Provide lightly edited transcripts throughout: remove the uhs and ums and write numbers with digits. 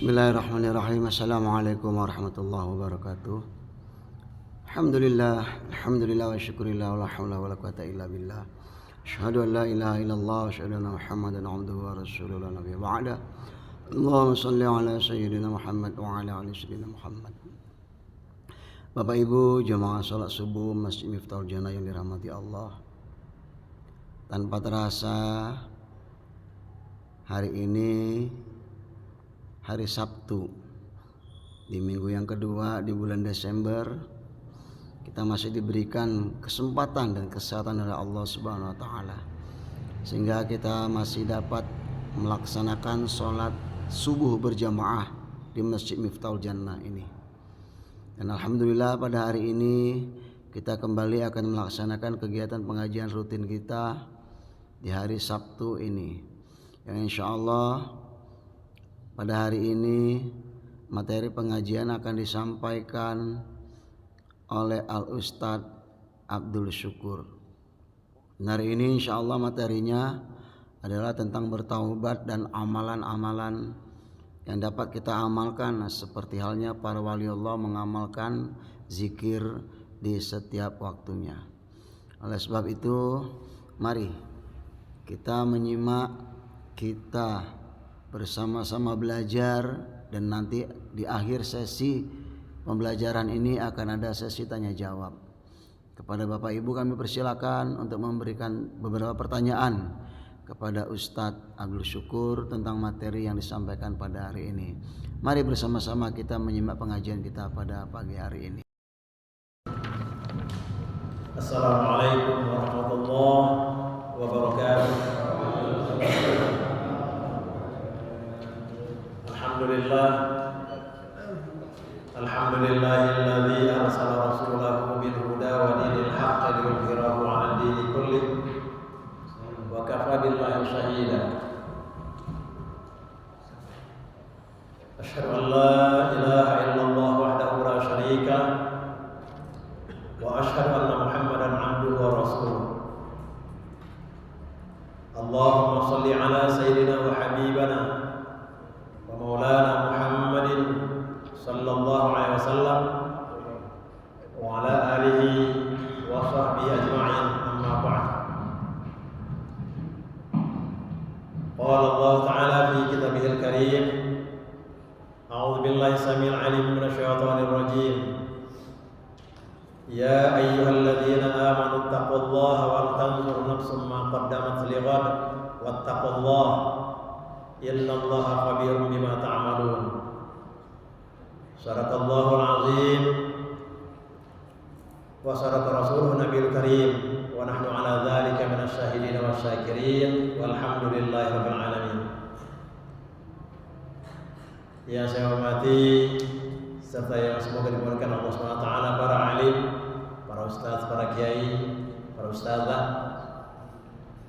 Bismillahirrahmanirrahim. Assalamualaikum warahmatullahi wabarakatuh. Alhamdulillah wa syukurillah wa la haula wa la quwata illa billah. Asyhadu an la ilaha illallah wa asyhadu anna Muhammadan abduhu wa rasuluhu la nabiyya ba'da. Allahumma shalli ala sayyidina Muhammad wa ala ali sayyidina Muhammad. Bapak Ibu jemaah salat subuh Masjid Miftahul Jannah yang dirahmati Allah. Tanpa terasa hari ini hari Sabtu di minggu yang kedua di bulan Desember, kita masih diberikan kesempatan dan kesehatan oleh Allah Subhanahu wa taala sehingga kita masih dapat melaksanakan sholat subuh berjamaah di Masjid Miftahul Jannah ini. Dan alhamdulillah pada hari ini kita kembali akan melaksanakan kegiatan pengajian rutin kita di hari Sabtu ini, yang insyaallah pada hari ini materi pengajian akan disampaikan oleh Al-Ustadz Abdul Syukur. Hari ini insyaallah materinya adalah tentang bertaubat dan amalan-amalan yang dapat kita amalkan, seperti halnya para wali Allah mengamalkan zikir di setiap waktunya. Oleh sebab itu, mari kita menyimak, kita bersama-sama belajar, dan nanti di akhir sesi pembelajaran ini akan ada sesi tanya jawab. Kepada Bapak Ibu kami persilakan untuk memberikan beberapa pertanyaan kepada Ustadz Abdul Syukur tentang materi yang disampaikan pada hari ini. Mari bersama-sama kita menyimak pengajian kita pada pagi hari ini. Assalamualaikum warahmatullahi wabarakatuh. Alhamdulillahilladzi arsala rasulahu bil huda wa dinil haqqi liyudhhirahu 'ala ad-dini kullih wa kafa billahi shahida. Asyhadu an la ilaha illallah wahdahu la syarika wa asyhadu anna Muhammadan 'abduhu wa rasuluh. Allahumma shalli 'ala sayyidina wa habibana wa maulana Muhammadin sallallahu alaihi wasallam wa ala alihi wa sahbihi ajma'in, amma ba'd. Qala Allah ta'ala fi kitabihil karim, a'udzu billahi samil 'alim minasy syaithanir rajim. Ya ayyuhalladzina amanu taqullaha wal tanzur nafsum ma qaddamat lighad wattaqullaha innallaha khabirum bima ta'malun. Sadaqallahul azim wa sadaqa rasuluhu nabiyul karim wa nahnu ala dzalika minasy syahidin wasyakirin walhamdulillahi rabbil alamin. Yang saya hormati serta yang semoga dimuliakan Allah Subhanahu wa taala, para alim, para ustaz, para kiai, para ustazah.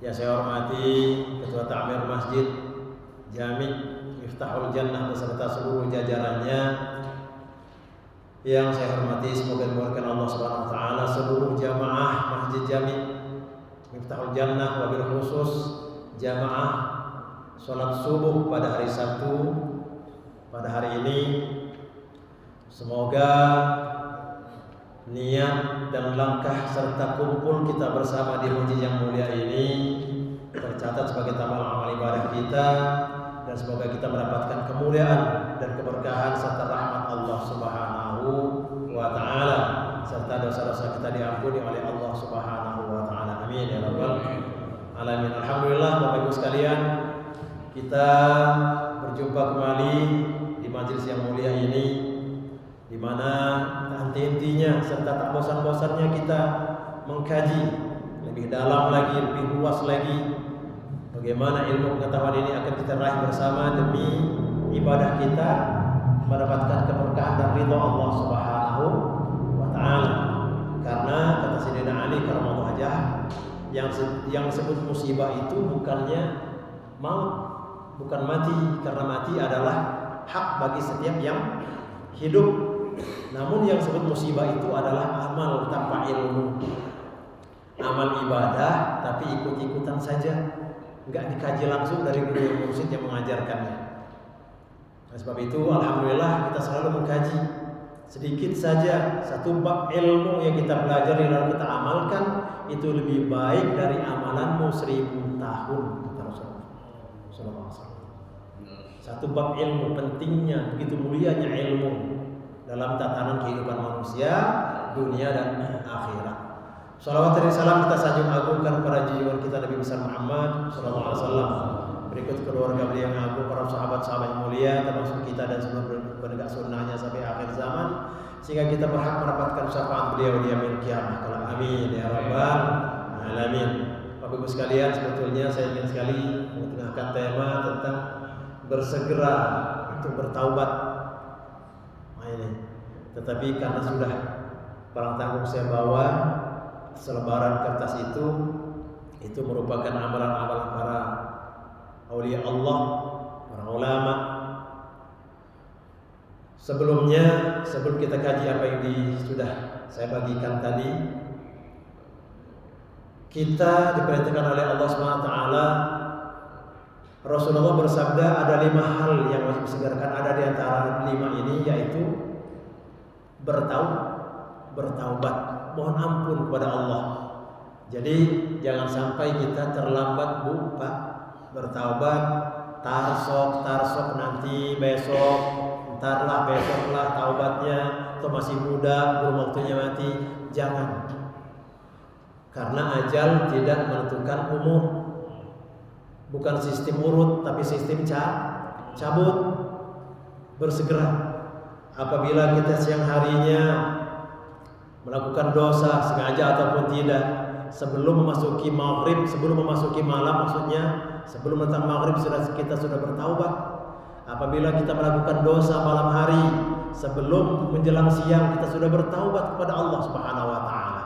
Yang saya hormati Ketua Ta'mir Masjid Jami Miftahul Jannah beserta seluruh jajarannya. Yang saya hormati semoga dimuliakan Allah Subhanahu wa taala seluruh jamaah Masjid Jami Miftahul Jannah, wabil khusus jamaah salat subuh pada hari Sabtu pada hari ini. Semoga niat dan langkah serta kumpul kita bersama di masjid yang mulia ini tercatat sebagai tamal amal ibadah kita, dan semoga kita mendapatkan kemuliaan dan keberkahan serta rahmat Allah Subhanahu wa taala, serta dosa-dosa kita diampuni oleh Allah Subhanahu wa taala. Amin ya rabbal alamin. Alhamdulillah Bapak Ibu sekalian, kita berjumpa kembali di majelis yang mulia ini, di mana henti-hentinya serta tak bosan-bosannya kita mengkaji lebih dalam lagi, lebih luas lagi bagaimana ilmu pengetahuan ini akan kita raih bersama demi ibadah kita mendapatkan keberkahan dan ridha Allah Subhanahu wa taala. Karena kata Sayyidina Ali karramallahu wajhah, yang disebut musibah itu bukannya maut, bukan mati, karena mati adalah hak bagi setiap yang hidup. Namun yang disebut musibah itu adalah amal tanpa ilmu, amal ibadah tapi ikut-ikutan saja, enggak dikaji langsung dari guru mursyid yang mengajarkannya. Oleh sebab itu alhamdulillah kita selalu mengkaji sedikit saja satu bab ilmu yang kita pelajari lalu kita amalkan itu lebih baik dari amalanmu 1000 tahun, kata Rasulullah sallallahu alaihi wasallam. Satu bab ilmu, pentingnya, begitu mulianya ilmu dalam tatanan kehidupan manusia, dunia dan akhirat. Salawat dan salam kita sanjung agungkan kepada junjungan kita Nabi besar Muhammad sallallahu alaihi wasallam. Berikut keluarga beliau yang agung, para sahabat-sahabat yang mulia, termasuk kita dan seluruh penegak sunnahnya sampai akhir zaman, sehingga kita berhak mendapatkan syafaat beliau di yaumil qiyamah. Kalau amin ya rabbal alamin. Bapak Ibu sekalian, sebetulnya saya ingin sekali mengetengahkan tema tentang bersegera untuk bertaubat. Nah ini, tetapi karena sudah barang tanggung saya bawa selebaran kertas itu merupakan amalan-amalan para aulia Allah, para ulama. Sebelumnya, sebelum kita kaji apa yang sudah saya bagikan tadi, kita diperintahkan oleh Allah SWT. Rasulullah bersabda ada 5 hal yang wajib disegerakan. Ada di antara 5 ini yaitu bertaubat, mohon ampun kepada Allah. Jadi jangan sampai kita terlambat Pak bertaubat, tarsok nanti besok, besoklah taubatnya, atau masih muda belum waktunya mati. Jangan, karena ajal tidak menentukan umur. Bukan sistem urut, tapi sistem cabut. Bersegera. Apabila kita siang harinya melakukan dosa sengaja ataupun tidak, sebelum memasuki maghrib, sebelum memasuki malam maksudnya, sebelum datang maghrib kita sudah bertaubat. Apabila kita melakukan dosa malam hari, sebelum menjelang siang kita sudah bertaubat kepada Allah Subhanahu wa taala.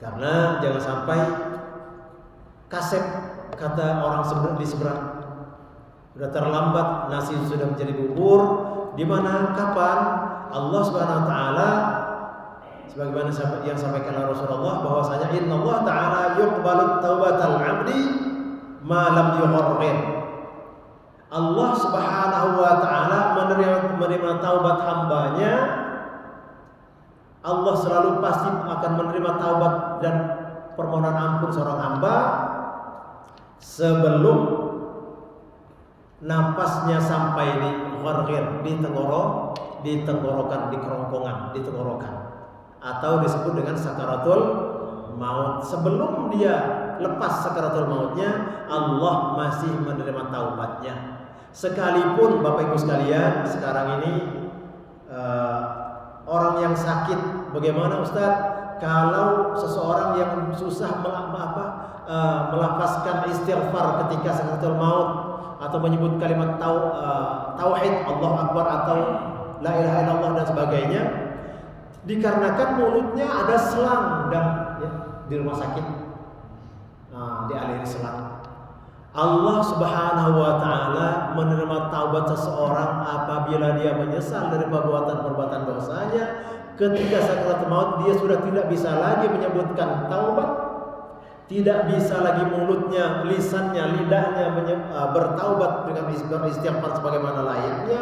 Karena jangan sampai kasep, kata orang di seberang, sudah terlambat, nasi sudah menjadi bubur. Di mana kapan Allah Subhanahu wa taala sebagaimana yang sampaikan oleh Rasulullah bahwasanya innallaha ta'ala yuqbalu taubatal 'abdi ma lam yugharrir. Allah Subhanahu wa taala menerima taubat hambanya. Allah selalu pasti akan menerima taubat dan permohonan ampun seorang hamba sebelum napasnya sampai di gharghir, di tenggorokan, di kerongkongan, di tenggorokan, atau disebut dengan sakaratul maut. Sebelum dia lepas sakaratul mautnya, Allah masih menerima taubatnya. Sekalipun Bapak Ibu sekalian, sekarang ini orang yang sakit, bagaimana Ustaz? Kalau seseorang yang susah melafazkan istighfar ketika sakaratul maut atau menyebut kalimat tauhid, Allahu Akbar atau la ilaha illallah dan sebagainya, dikarenakan mulutnya ada selang dan di rumah sakit dialiri selang. Allah Subhanahu wa taala menerima taubat seseorang apabila dia menyesal dari perbuatan-perbuatan dosanya. Ketika sakaratul maut dia sudah tidak bisa lagi menyebutkan taubat, tidak bisa lagi mulutnya, lisannya, lidahnya bertaubat dengan beristighfar sebagaimana layaknya,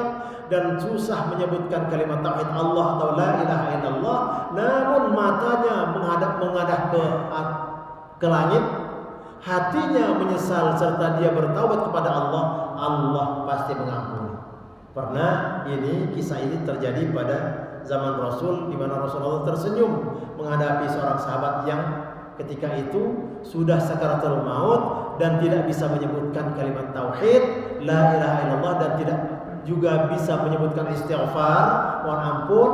dan susah menyebutkan kalimat tauhid Allah atau la ilaha illallah, namun matanya menghadap ke langit, hatinya menyesal serta dia bertaubat kepada Allah, Allah pasti mengampuni. Pernah kisah ini terjadi pada zaman Rasul, di mana Rasulullah tersenyum menghadapi seorang sahabat yang ketika itu sudah sakaratul maut dan tidak bisa menyebutkan kalimat tauhid, la ilaha illallah, dan tidak juga bisa menyebutkan istighfar, mohon ampun.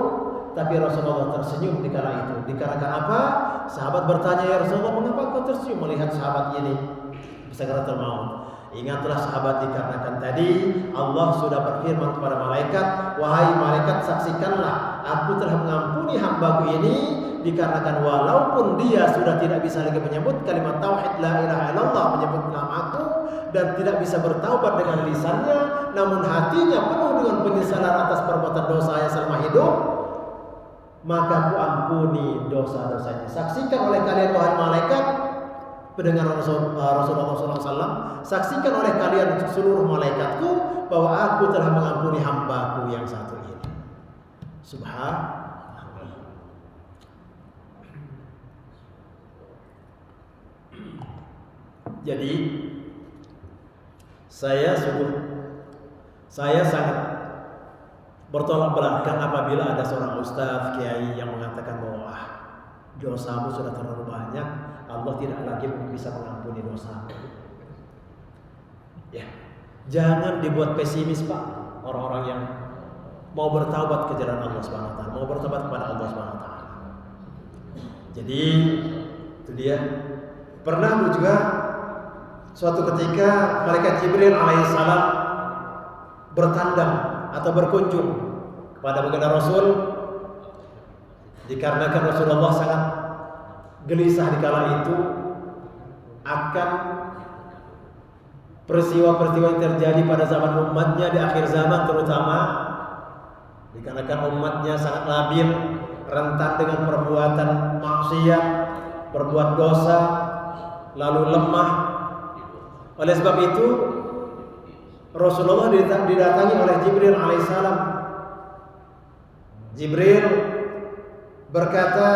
Tapi Rasulullah tersenyum di kala itu. Dikarenakan apa? Sahabat bertanya, ya Rasulullah, mengapa kau tersenyum melihat sahabat ini sakaratul maut? Ingatlah sahabat, dikarenakan tadi Allah sudah berfirman kepada malaikat, wahai malaikat, saksikanlah aku telah mengampuni hambaku ini, dikarenakan walaupun dia sudah tidak bisa lagi menyebut kalimat tauhid la ilaha illallah, menyebut namaku, dan tidak bisa bertaubat dengan lisannya, namun hatinya penuh dengan penyesalan atas perbuatan dosanya selama hidup, maka aku ampuni dosa-dosanya. Saksikan oleh kalian wahai malaikat, pendengar Rasulullah SAW, saksikan oleh kalian seluruh malaikatku bahwa aku telah mengampuni hambaku yang satu ini. Subhanallah. Jadi saya sangat bertolak belakang apabila ada seorang ustaz, kiai yang mengatakan bahwa dosamu sudah terlalu banyak, Allah tidak lagi bisa mengampuni dosa. Ya, jangan dibuat pesimis Pak orang-orang yang mau bertaubat ke jalan Allah Subhanahu wa taala, mau bertobat kepada Allah Subhanahu wa taala. Jadi itu dia. Pernah juga suatu ketika malaikat Jibril alaihissalam bertandang atau berkunjung kepada baginda Rasul, dikarenakan Rasulullah sangat gelisah di kala itu akan peristiwa-peristiwa yang terjadi pada zaman umatnya di akhir zaman, terutama dikarenakan umatnya sangat labil, rentan dengan perbuatan maksiat, berbuat dosa, lalu lemah. Oleh sebab itu Rasulullah didatangi oleh Jibril alaihissalam. Jibril berkata,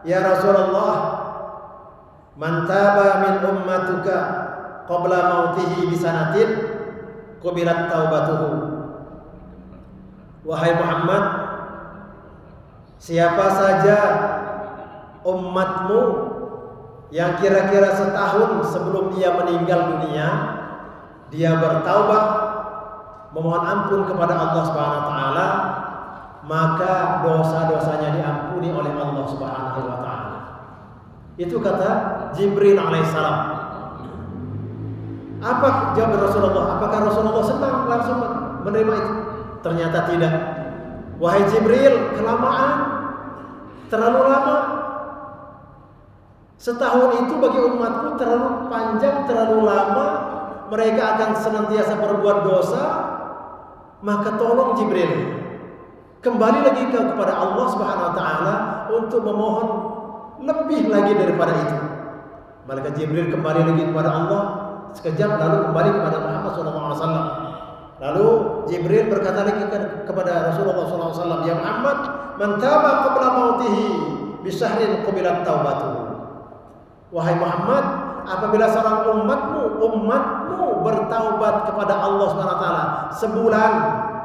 "Ya Rasulullah, man taba min ummatuka qabla mautihi bisanatin qubilat taubatuhu." Wahai Muhammad, siapa saja umatmu yang kira-kira setahun sebelum dia meninggal dunia, dia bertaubat, memohon ampun kepada Allah Subhanahu wa taala, maka dosa-dosanya diampuni oleh Allah Subhanahu wa taala. Itu kata Jibril alaihissalam. Apa jawab Rasulullah? Apakah Rasulullah senang langsung menerima itu? Ternyata tidak. Wahai Jibril, kelamaan, terlalu lama. Setahun itu bagi umatku terlalu panjang, terlalu lama. Mereka akan senantiasa berbuat dosa. Maka tolong Jibril, kembali lagi kepada Allah Subhanahu wa taala untuk memohon lebih lagi daripada itu. Malaikat Jibril kembali lagi kepada Allah sekejap, lalu kembali kepada Muhammad SAW. Lalu Jibril berkata lagi kepada Rasulullah SAW, "Ya Muhammad, man taba qabla mautihi bi syahrin qubilat taubatuhu." Wahai Muhammad, apabila seorang umatmu bertaubat kepada Allah Subhanahu wa taala sebulan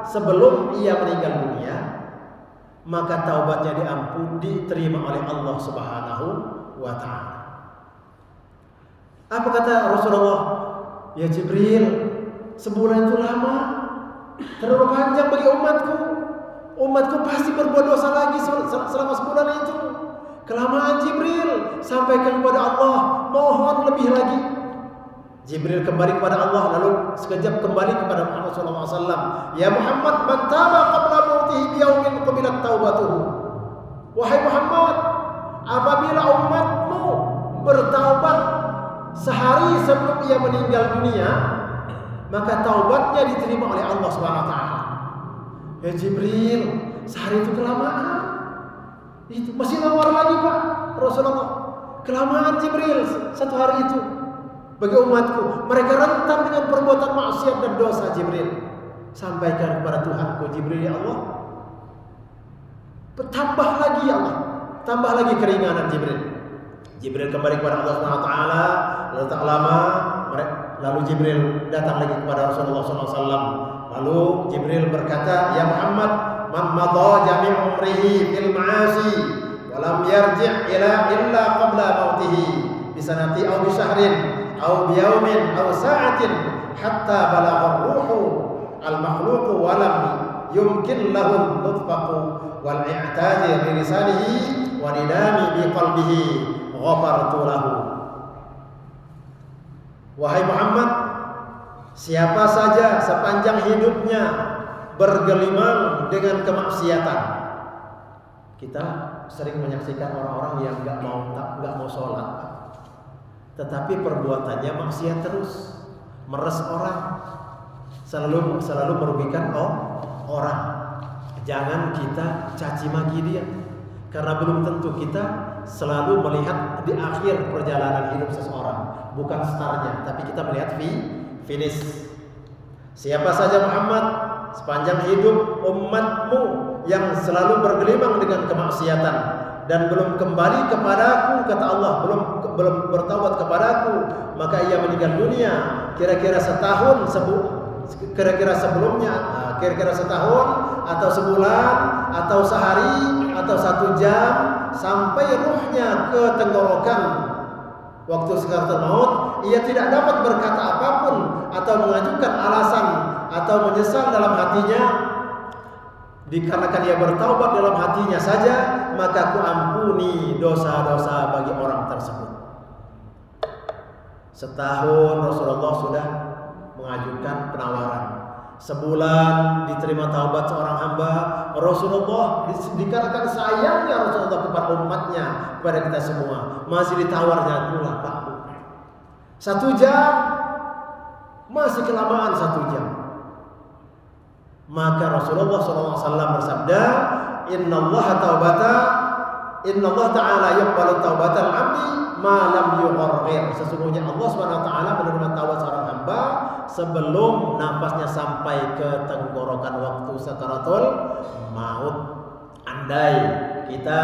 sebelum ia meninggal dunia, maka taubatnya diampuni, diterima oleh Allah Subhanahu wa taala. Apa kata Rasulullah? Ya Jibril, sebulan itu lama, terlalu panjang bagi umatku. Umatku pasti berbuat dosa lagi selama sebulan itu. Kelamaan Jibril, sampaikan kepada Allah, mohon lebih lagi. Jibril kembali kepada Allah, lalu sekejap kembali kepada Muhammad SAW. Ya Muhammad, man taba qabla mautihi biyaumin qabilat taubatuhu. Wahai Muhammad, apabila umatmu bertaubat sehari sebelum ia meninggal dunia, maka taubatnya diterima oleh Allah SWT. Ya Jibril, sehari itu kelamaan. Itu masih nawar lagi Pak Rasulullah. Kelamaan Jibril satu hari itu bagi umatku. Mereka rentan dengan perbuatan maksiat dan dosa. Jibril, sampaikan kepada Tuhanku, Jibril, ya Allah, tambah lagi ya Allah, tambah lagi keringanan Jibril. Jibril kembali kepada Allah SWT. Lalu tak lama lalu Jibril datang lagi kepada Rasulullah SAW. Lalu Jibril berkata, ya Muhammad, man madha jami' umrihi fil ma'asi wa lam yarji' illa qabla mautihi bisanati aw bi syahrin aw bi yawmin aw sa'atin hatta balagha ruhu al makhluq wa lam yumkin lahu nutfaqu wal i'tadi bi lisanihi wa nidami bi qalbihi ghafartu lahu. Wahai Muhammad, siapa saja sepanjang hidupnya bergelimang dengan kemaksiatan. Kita sering menyaksikan orang-orang yang nggak mau sholat, tetapi perbuatannya maksiat terus, meres orang, selalu merugikan orang. Jangan kita caci maki dia, karena belum tentu kita selalu melihat di akhir perjalanan hidup seseorang, bukan startnya, tapi kita melihat finish. Siapa saja Muhammad sepanjang hidup umatmu yang selalu bergelimang dengan kemaksiatan dan belum kembali kepadaku, kata Allah, belum bertaubat kepadaku, maka ia meninggal dunia kira-kira setahun atau sebulan atau sehari atau 1 jam sampai ruhnya ke tenggorokan waktu sakaratul maut, ia tidak dapat berkata apapun atau mengajukan alasan atau menyesal dalam hatinya. Dikarenakan ia bertaubat dalam hatinya saja, maka aku ampuni dosa-dosa bagi orang tersebut. Setahun Rasulullah sudah mengajukan penawaran. Sebulan diterima taubat seorang hamba. Rasulullah dikarenakan sayangnya Rasulullah kepada umatnya, kepada kita semua, masih ditawarnya pula Pak. 1 jam masih kelamaan 1 jam. Maka Rasulullah SAW bersabda, Inna Allah Ta'ala yaqbalu taubatal abdi ma lam yugharghir. Sesungguhnya Allah SWT menerima taubat seorang hamba sebelum nafasnya sampai ke tenggorokan waktu sakaratul maut. Andai kita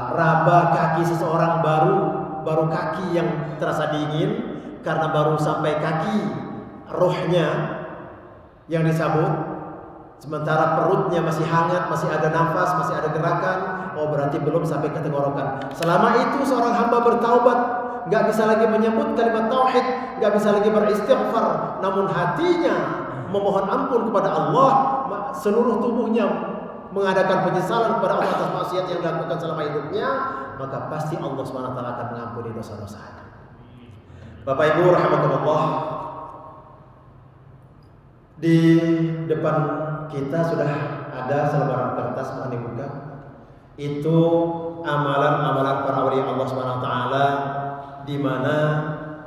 raba kaki seseorang baru kaki yang terasa dingin karena baru sampai kaki, ruhnya yang disambut, sementara perutnya masih hangat, masih ada nafas, masih ada gerakan, oh berarti belum sampai ke tenggorokan. Selama itu seorang hamba bertaubat, gak bisa lagi menyebut kalimat tauhid, gak bisa lagi beristighfar, namun hatinya memohon ampun kepada Allah, seluruh tubuhnya mengadakan penyesalan kepada Allah atas maksiat yang dilakukan selama hidupnya, maka pasti Allah SWT akan mengampuni dosa-dosanya. Bapak Ibu rahimakumullah, di depan kita sudah ada selebaran kertas, mohon dibuka. Itu amalan-amalan para wali Allah SWT, di mana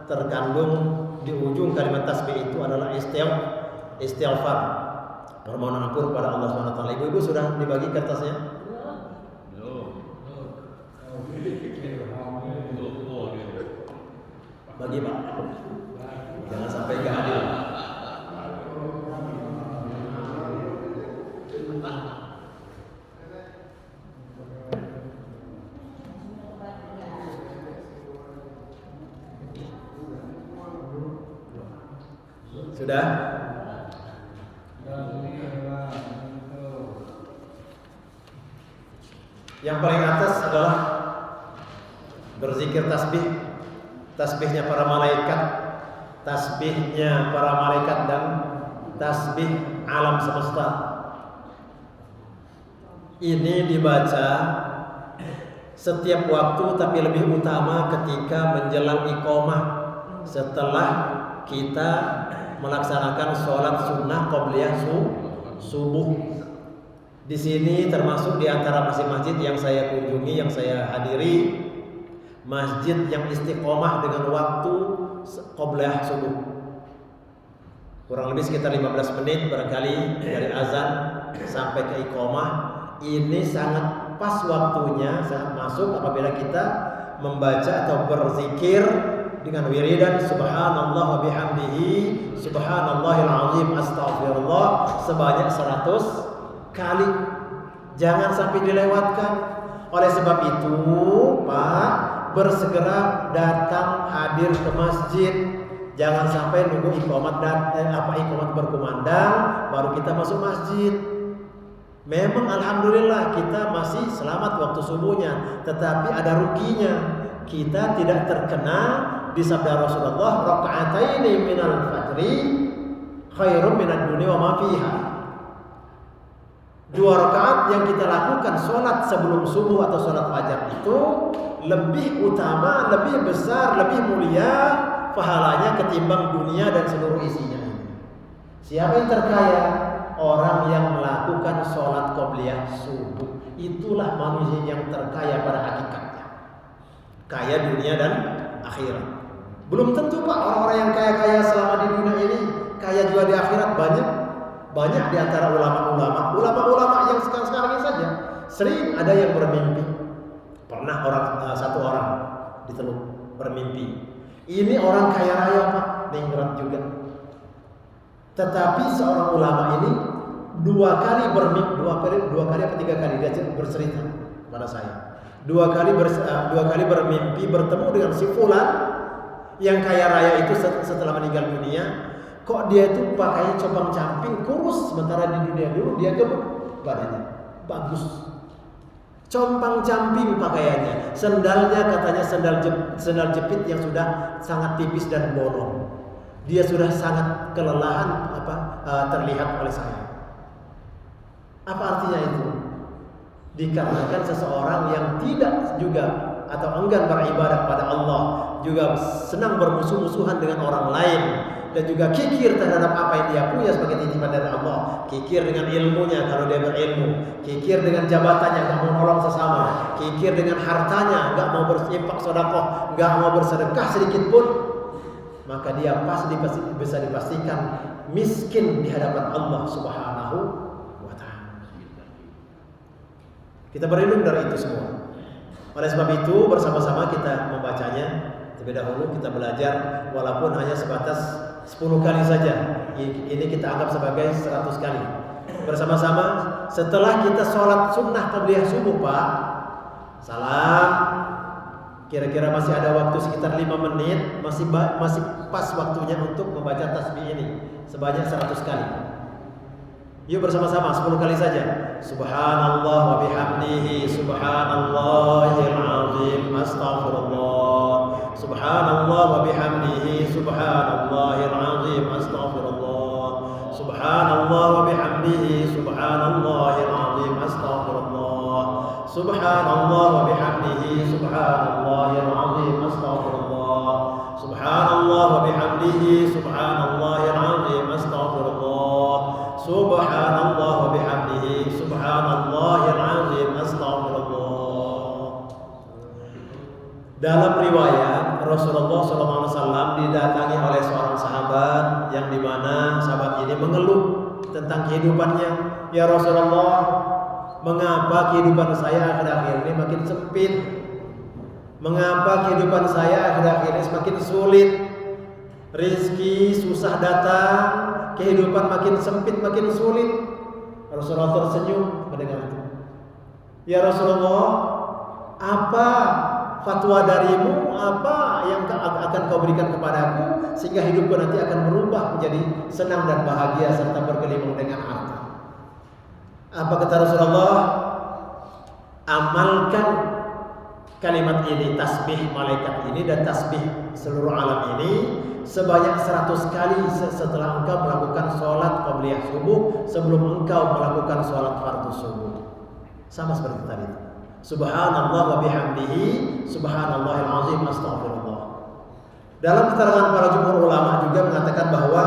terkandung di ujung kalimat tasbih itu adalah istighfar, permohonan ampun kepada Allah SWT. Ibu-ibu sudah dibagi kertasnya? Bagi Pak, jangan sampai gak adil. Sudah? Yang paling atas adalah berzikir tasbih, tasbihnya para malaikat, tasbihnya para malaikat dan tasbih alam semesta. Ini dibaca setiap waktu, tapi lebih utama ketika menjelang iqamah, setelah kita melaksanakan sholat sunnah qobliyah subuh. Di sini termasuk di antara masjid-masjid yang saya kunjungi, yang saya hadiri, masjid yang istiqomah dengan waktu qobliyah subuh. Kurang lebih sekitar 15 menit barangkali dari azan sampai ke iqamah. Ini sangat pas waktunya, sangat masuk apabila kita membaca atau berzikir dengan wiridan subhanallah wa bihamdihi subhanallahil azim astaghfirullah sebanyak 100 kali. Jangan sampai dilewatkan. Oleh sebab itu, Pak, bersegera datang hadir ke masjid. Jangan sampai nunggu iqamat berkumandang baru kita masuk masjid. Memang alhamdulillah kita masih selamat waktu subuhnya, tetapi ada ruginya. Kita tidak terkena di sabda Rasulullah, raka'ataini minal fajri khairum minad dunya wa ma fiha. 2 rakaat yang kita lakukan sholat sebelum subuh atau sholat fajar itu lebih utama, lebih besar, lebih mulia pahalanya ketimbang dunia dan seluruh isinya. Siapa yang terkaya? Orang yang melakukan sholat qobliyah subuh. Itulah manusia yang terkaya pada hakikatnya, kaya dunia dan akhirat. Belum tentu Pak orang-orang yang kaya-kaya selama di dunia ini kaya juga di akhirat. Banyak di antara ulama-ulama yang sekarang ini saja sering ada yang bermimpi Pernah satu orang di Teluk bermimpi. Ini orang kaya raya Pak, ningrat juga. Tetapi seorang ulama ini dua kali apa 3 kali dia bercerita kepada saya. Dua kali bermimpi bertemu dengan si fulan yang kaya raya itu setelah meninggal dunia. Kok dia itu pakai compang-camping, kurus, sementara di dunia dulu dia gemuk badannya, bagus. Compang-camping pakaiannya, sendalnya katanya sendal jepit yang sudah sangat tipis dan bolong. Dia sudah sangat kelelahan terlihat oleh saya. Apa artinya itu? Dikarenakan seseorang yang tidak juga atau enggan beribadah kepada Allah, juga senang bermusuh-musuhan dengan orang lain, dan juga kikir terhadap apa yang dia punya sebagai titipan dari Allah. Kikir dengan ilmunya kalau dia berilmu, kikir dengan jabatannya, nggak mau nolong sesama, kikir dengan hartanya, nggak mau berinfak sedekah, nggak mau bersedekah sedikit pun, maka dia pasti bisa dipastikan miskin di hadapan Allah Subhanahu wa Ta'ala. Kita berlindung dari itu semua. Oleh sebab itu bersama-sama kita membacanya. Terlebih dahulu kita belajar walaupun hanya sebatas 10 kali saja. Ini kita anggap sebagai 100 kali. Bersama-sama setelah kita sholat sunnah qabliyah subuh Pak, salam. Kira-kira masih ada waktu sekitar 5 menit, masih pas waktunya untuk membaca tasbih ini sebanyak 100 kali. Yuk bersama-sama 10 kali saja. Subhanallah wa bihamdihi subhanallahil azim astaghfirullah. Subhanallah wa bihamdihi subhanallahil azim astaghfirullah. Subhanallah wa bihamdihi subhanallahil azim astaghfirullah. Subhanallah wa bihamdihi subhanallahil azim astaghfirullah. Subhanallah wa bihamdihi subhanallahil azim astaghfirullah. Subhanallah wa bihamdihi subhanallahil azim astaghfirullah. Dalam riwayat Rasulullah SAW didatangi oleh seorang sahabat yang dimana sahabat ini mengeluh tentang kehidupannya. Ya Rasulullah, mengapa kehidupan saya akhir-akhir ini makin sempit? Mengapa kehidupan saya akhir-akhir ini semakin sulit? Rizki susah datang, kehidupan makin sempit, makin sulit. Rasulullah tersenyum mendengar itu. Ya Rasulullah, apa fatwa darimu, apa yang akan kau berikan kepadaku sehingga hidupku nanti akan berubah menjadi senang dan bahagia serta bergelimang dengan harta? Apa kata Rasulullah? Amalkan kalimat ini, tasbih malaikat ini dan tasbih seluruh alam ini sebanyak 100 kali setelah engkau melakukan sholat qabliyah subuh, sebelum engkau melakukan sholat fardu subuh. Sama seperti tadi. Subhanallah wa bihamdihi subhanallahil azim astaghfirullah. Dalam keterangan para jumhur ulama juga mengatakan bahwa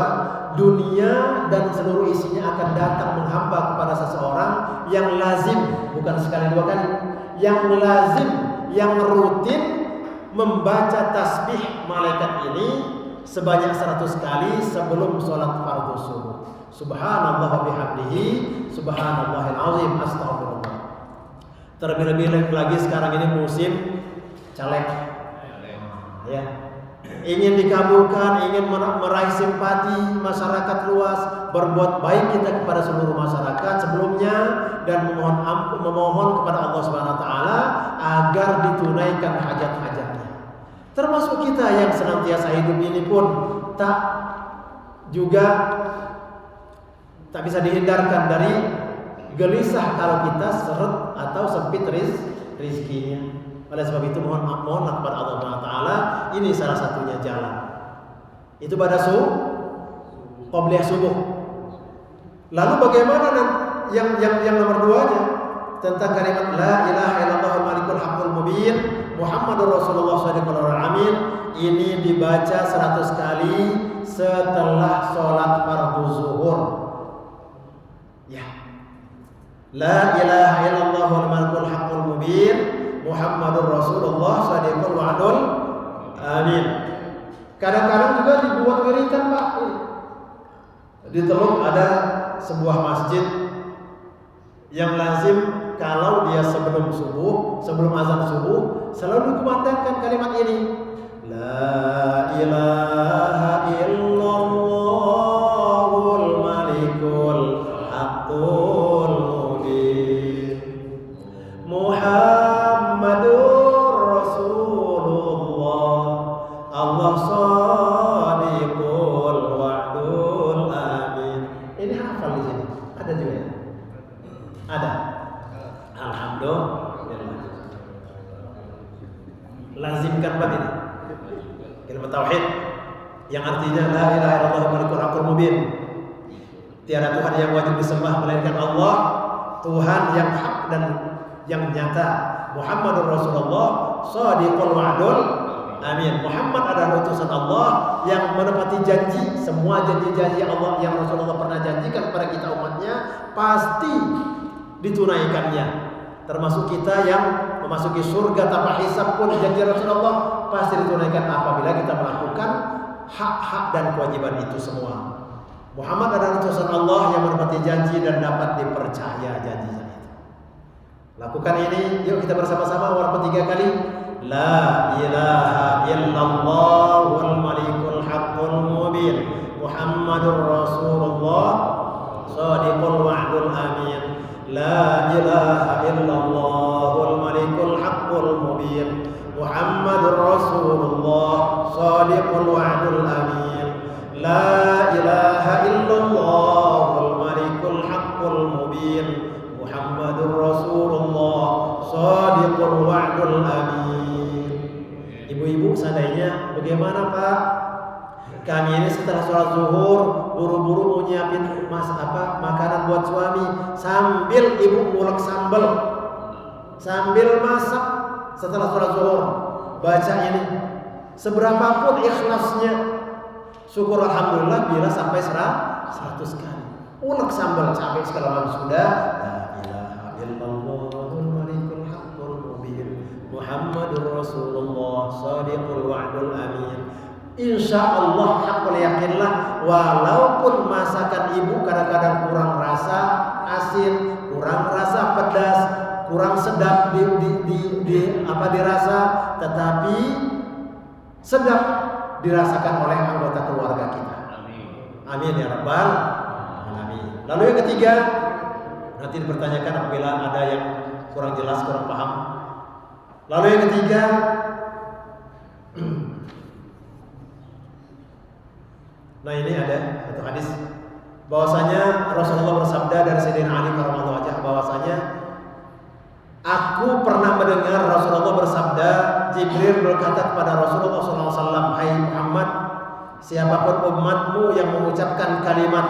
dunia dan seluruh isinya akan datang menghamba kepada seseorang yang lazim, bukan sekali 2 kali, yang lazim, yang rutin membaca tasbih malaikat ini sebanyak 100 kali sebelum sholat fardu subuh. Subhanallah wa bihamdihi subhanallahil azim astaghfirullah. Terlebih-lebih lagi sekarang ini musim caleg, ya, ingin dikabulkan, ingin meraih simpati masyarakat luas, berbuat baik kita kepada seluruh masyarakat sebelumnya dan memohon kepada Allah Subhanahu Wa Taala agar ditunaikan hajat-hajatnya. Termasuk kita yang senantiasa hidup ini pun tak bisa dihindarkan dari gelisah kalau kita seret atau sempit rizkinya. Oleh sebab itu mohonlah kepada Allah Subhanahu Wa Taala, ini salah satunya jalan. Itu pada qabliyah subuh. Lalu bagaimana yang nomor 2-nya tentang kalimat la ilaha illallah malikul haqqul mubin Muhammadur Rasulullah sallallahu alaihi wasallam, ini dibaca 100 kali setelah sholat fardu zuhur. Ya. La ilaha illallah malikul haqqul mubin Muhammadur Rasulullah sallallahu alaihi wasallam. Amin. Kadang-kadang juga dibuat wiridan Pak. Di Teluk ada sebuah masjid yang lazim kalau dia sebelum subuh, sebelum azan subuh, selalu dikumandangkan kalimat ini. La ilaha illallahul malikul haqqul mubin Muhammadur Rasulullah Allah shadiqul wa'dul amin. Ini hafal di sini. Ada juga ya? Ada. Alhamdulillah. Lazimkan banget ini. Kalimat tauhid yang artinya la ilaha illallah malikul haqqul mubin. Tiada Tuhan yang wajib disembah melainkan Allah, Tuhan yang hak dan yang nyata. Muhammadur Rasulullah shadiqul wa'dul amin. Muhammad adalah utusan Allah yang menepati janji. Semua janji-janji Allah yang Rasulullah pernah janjikan kepada kita umatnya pasti ditunaikannya. Termasuk kita yang memasuki surga tanpa hisab pun janji Rasulullah pasti ditunaikan apabila kita melakukan hak-hak dan kewajiban itu semua. Muhammad adalah utusan Allah yang menepati janji dan dapat dipercaya janjinya itu. Lakukan ini, yuk kita bersama-sama walaupun 3 kali. La ilaha illallahul malikul haqqul mubin Muhammadur Rasulullah shadiqul wa'dul amin. La ilaha illallahul malikul haqqul mubin Muhammadur Rasulullah shadiqul wa'dul amin. La ilaha illallahul malikul haqqul mubin Muhammadur Rasulullah shadiqul wa'dul amin. Ibu-ibu seandainya bagaimana Pak? Kami ini setelah sholat zuhur buru-buru mau nyiapin makanan buat suami sambil ibu ngulek sambal sambil masak setelah sholat zuhur. Baca ini seberapapun ikhlasnya, syukur alhamdulillah bila sampai 100 kali. Ulek sambal sampai sekalian sudah. La ilaha illallahul malikul haqqul mubin Muhammadur Rasulullah shadiqul wa'dul amin. Insya Allah hakul yakinlah, walaupun masakan ibu kadang-kadang kurang rasa asin, kurang rasa pedas, kurang sedap dirasa, tetapi sedap dirasakan oleh anggota keluarga kita. Amin ya rabbal alamin. Lalu yang ketiga, nanti dipertanyakan apabila ada yang kurang jelas, kurang paham. Lalu yang ketiga, nah ini ada satu hadis bahwasanya Rasulullah bersabda dari Sayyidina Ali karramallahu wajhah bahwasanya aku pernah mendengar Rasulullah bersabda, Jibril berkata kepada Rasulullah SAW, hai Muhammad, siapapun umatmu yang mengucapkan kalimat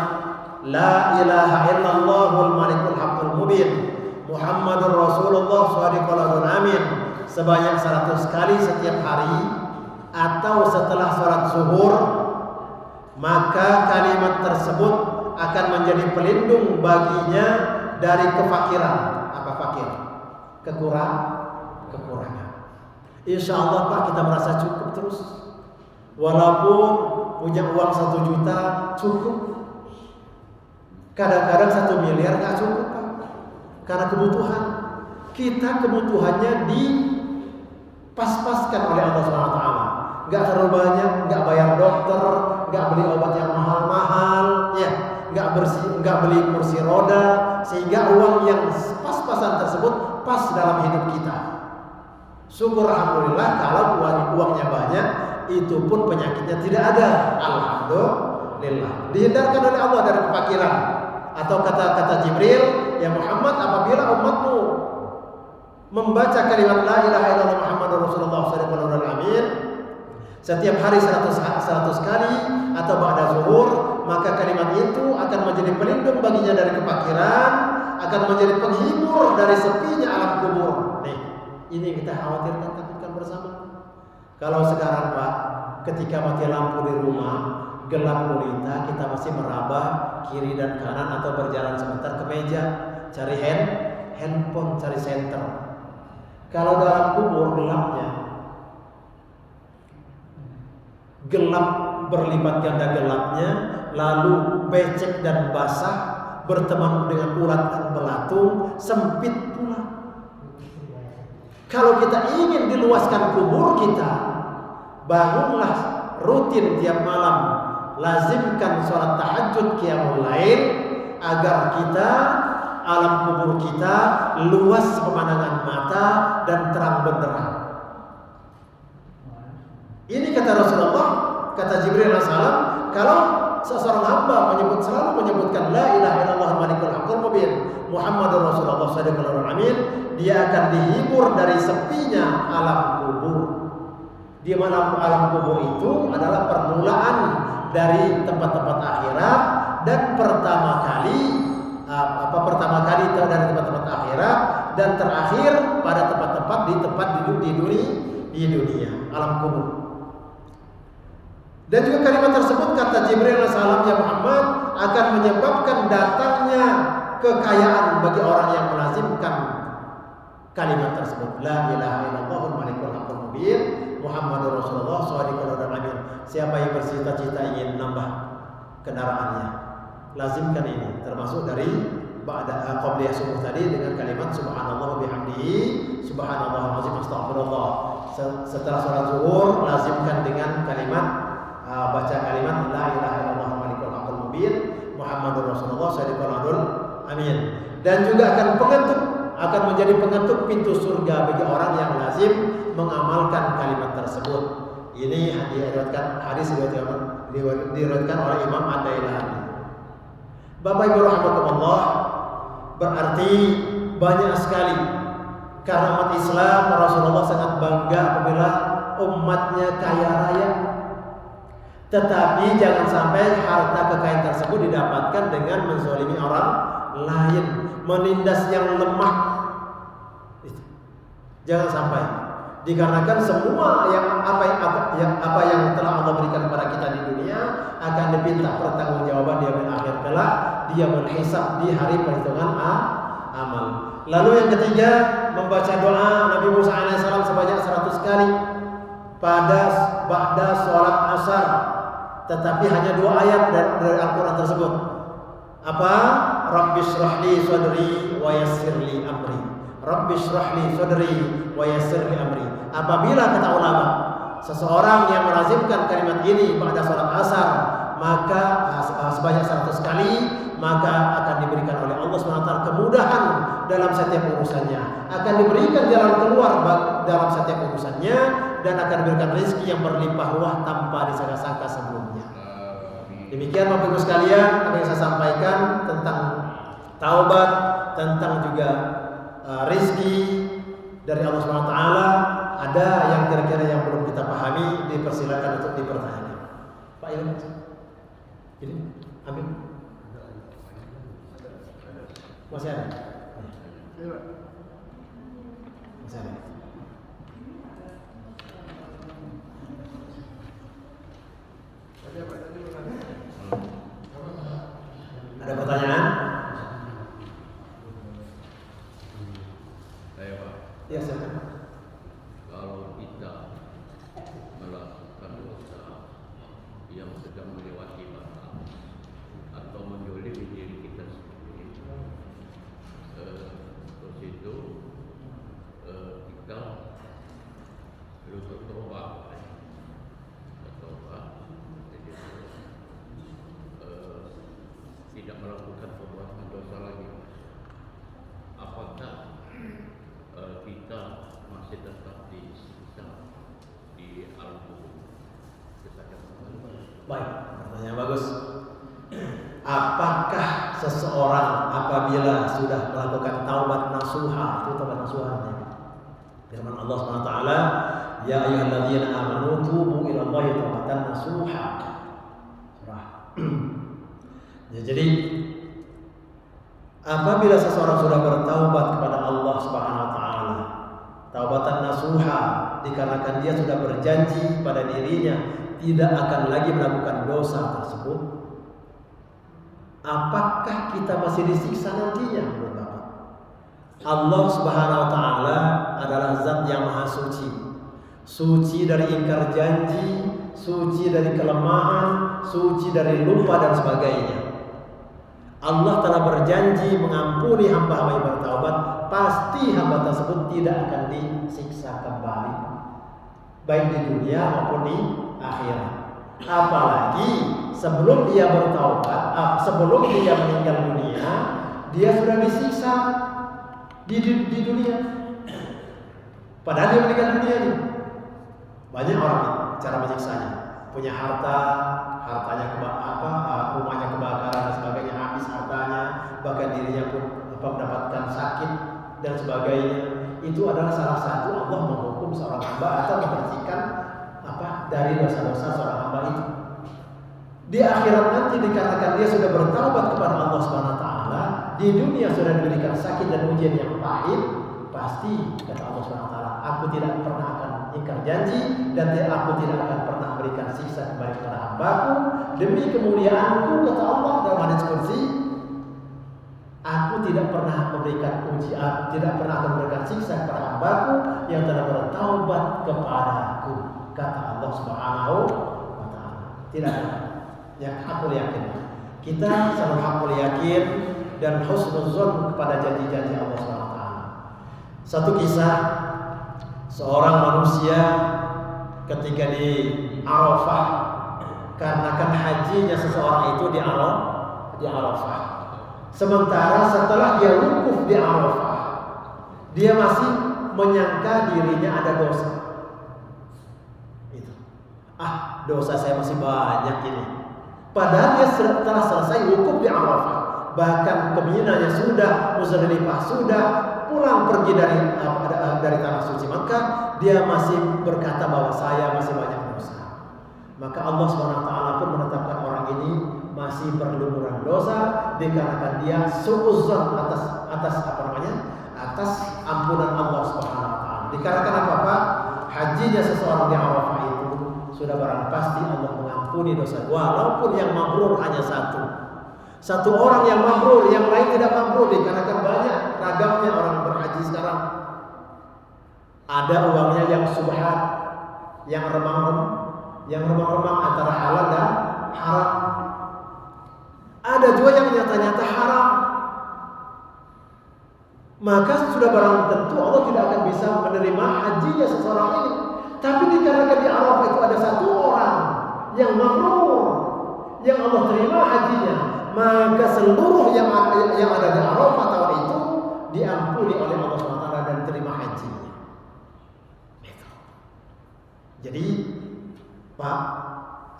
La ilaha illallahul malikul haqqul mubin Muhammadur Rasulullah shadiqul wa'dul amin sebanyak 100 kali setiap hari atau setelah sholat zuhur, maka kalimat tersebut akan menjadi pelindung baginya dari kefakiran. Apa fakir? Kekurangan. Insya Allah Pak, kita merasa cukup terus. Walaupun punya uang 1 juta cukup. Kadang-kadang 1 miliar nggak cukup Pak. Karena kebutuhan kita, kebutuhannya dipas-paskan oleh Allah SWT. Nggak terlalu banyak, nggak bayar dokter, nggak beli obat yang mahal-mahal, ya, nggak beli kursi roda, sehingga uang yang pas-pasan tersebut pas dalam hidup kita. Syukur alhamdulillah kalau uangnya banyak, itu pun penyakitnya tidak ada. Alhamdulillah. Dihindarkan oleh Allah dari kefakiran. Atau kata Jibril, ya Muhammad, apabila umatmu membaca kalimat La ilaha illallah Muhammadur Rasulullah shadiqul wa'dul amin setiap hari 100 kali atau ba'da zuhur, maka kalimat itu akan menjadi pelindung baginya dari kefakiran, akan menjadi penghibur dari sepinya alam kubur. Nih, ini kita khawatirkan, takutkan bersama. Kalau sekarang Pak, ketika mati lampu di rumah, gelap gulita, kita masih meraba kiri dan kanan atau berjalan sebentar ke meja, cari handphone, cari senter. Kalau dalam kubur gelapnya, gelap berlipat ganda gelapnya, lalu becek dan basah berteman dengan ulat dan belatung, sempit pula Kalau kita ingin diluaskan kubur kita, bangunlah rutin tiap malam, lazimkan sholat tahajud qiyamul lail agar kita alam kubur kita luas pemandangan mata dan terang benderang. Ini kata Rasulullah, kata Jibril alaihissalam, kalau seseorang hamba selalu menyebutkan la ilaha illallah malikul haqqul mubin Muhammadur Rasulullah shadiqul amin, dia akan dihibur dari sepinya alam kubur. Di mana alam kubur itu adalah permulaan dari tempat-tempat akhirat dan pertama kali dari tempat-tempat akhirat dan terakhir pada tempat-tempat di dunia alam kubur. Dan juga kalimat tersebut kata Jibril alaihissalam, ya Muhammad, akan menyebabkan datangnya kekayaan bagi orang yang melazimkan kalimat tersebut. La ilaha illallahul malikul haqqul mubin Muhammadur Rasulullah shadiqul amin. Siapa yang bercita-cita ingin menambah kendaraannya, lazimkan ini, termasuk dari ba'da qabliyah subuh tadi dengan kalimat subhanallah bihamdihi subhanallahul azim astaghfirullah. Setelah salat zuhur lazimkan dengan kalimat baca kalimat la ilaha illallah malikul haqqul mubin Muhammadur Rasulullah shadiqul amin. Dan juga akan menjadi pengetuk pintu surga bagi orang yang lazim mengamalkan kalimat tersebut. Ini hadis diriwayatkan oleh Imam Ad-Dailami. Bapak Ibu rahimakumullah, berarti banyak sekali karena umat Islam Rasulullah sangat bangga apabila umatnya kaya raya. Tetapi jangan sampai harta kekayaan tersebut didapatkan dengan menzalimi orang lain, menindas yang lemah. Jangan sampai. Dikarenakan semua apa yang telah Allah berikan kepada kita di dunia akan dipinta pertanggungjawaban di akhir kelak, dia menghisab di hari perhitungan amal. Lalu yang ketiga, membaca doa Nabi Musa alaihissalam sebanyak 100 kali pada ba'da sholat asar. Tetapi hanya 2 ayat dari Al-Quran tersebut. Apa? Rabbishrahli sadri wa yassirli amri. Rabbishrahli sadri wa yassirli amri. Apabila kata ulama, seseorang yang melazimkan kalimat ini pada sholat asar, maka sebanyak 100 kali, maka akan diberikan oleh Allah SWT kemudahan dalam setiap urusannya, akan diberikan jalan keluar dalam setiap urusannya, dan akan diberikan rezeki yang berlimpah ruah tanpa disangka-sangka sebelumnya. Demikian Bapak Ibu sekalian apa yang saya sampaikan tentang taubat, tentang juga rezeki dari Allah SWT. Ada yang kira-kira yang belum kita pahami, dipersilakan untuk dipertanyakan. Pak Ilham, ini ambil. Masih ada? Masih ada. Ada pertanyaan? Saya Pak. Ya, silakan. Kalau kita melakukan dosa yang sedang melewati batas atau menzalimi diri kita sendiri, terus itu kita perlu bertobat, tidak melakukan perbuatan dosa lagi. Apakah kita masih tetap disiksa di alam kubur? Baik, pertanyaan bagus. Apakah seseorang apabila sudah melakukan taubat nasuha, itu taubat nasuha namanya. Firman Allah SWT, ya ayyuhalladzina amanu tubu ilallahi taubatan nasuha. Surah. Jadi apabila seseorang sudah bertaubat kepada Allah Subhanahu wa taala, taubatan nasuha, dikarenakan dia sudah berjanji pada dirinya tidak akan lagi melakukan dosa tersebut, apakah kita masih disiksa nantinya? Menurut Bapak, Allah Subhanahu wa taala adalah zat yang maha suci, suci dari ingkar janji, suci dari kelemahan, suci dari lupa dan sebagainya. Allah telah berjanji mengampuni hamba-hamba yang bertaubat pasti hamba tersebut tidak akan disiksa kembali, baik di dunia maupun di akhirat. Apalagi sebelum dia bertaubat, sebelum dia meninggal dunia, dia sudah disiksa di dunia. Padahal dia meninggal dunia nih. Banyak orang cara menyiksanya. Punya hartanya rumahnya kebakaran dan sebagainya, habis hartanya, bahkan dirinya pun mendapatkan sakit dan sebagainya. Itu adalah salah satu Allah menghukum seorang hamba atau membersihkan dari dosa-dosa seorang hamba itu. Di akhirat nanti dikatakan dia sudah bertaubat kepada Allah Subhanahu wa taala, di dunia sudah diberikan sakit dan ujian yang pahit, pasti kata Allah Subhanahu wa taala, aku tidak pernah akan ingkar janji dan aku tidak akan pernah berikan siksa kepada hambaku demi kemuliaanku, kata Allah dalam hadis qudsi, aku tidak pernah memberikan ujian, tidak pernah akan memberikan siksa kepada hambaku yang telah bertaubat kepadaku, kata Allah Subhanahu wa taala. Tidak ada yang hakul yakin. Kita selalu hakul yakin dan husnuzon kepada janji-janji Allah Subhanahu wa taala. Satu kisah, seorang manusia ketika di Arafah, karena kan hajinya seseorang itu di Arafah. Sementara setelah dia wukuf di Arafah, dia masih menyangka dirinya ada dosa. Itu. Dosa saya masih banyak ini. Padahal dia telah selesai wukuf di Arafah, bahkan keminanya sudah, Muzdalifah sudah, pulang pergi dari tanah suci, maka dia masih berkata bahwa saya masih banyak dosa. Maka Allah Subhanahu wa taala pun menetapkan orang ini masih berlumuran dosa dikarenakan dia suudzon atas ampunan Allah Subhanahu wa taala. Dikarenakan apa? Hajinya seseorang di Arafah itu sudah barang pasti Allah mengampuni dosa, walaupun yang mabrur hanya satu orang yang mabrur, yang lain tidak mabrur. Dikarenakan banyak ragamnya orang berhaji sekarang. Ada uangnya yang subhat, yang remang-remang antara halal dan haram. Ada juga yang nyata-nyata haram. Maka sudah barang tentu Allah tidak akan bisa menerima hajinya seseorang ini. Tapi dikarenakan di Arafah itu ada satu orang yang mabrur, yang Allah terima hajinya, maka seluruh yang ada di Arafah tahun itu diampuni oleh Allah SWT dan terima hajinya. Jadi Pak,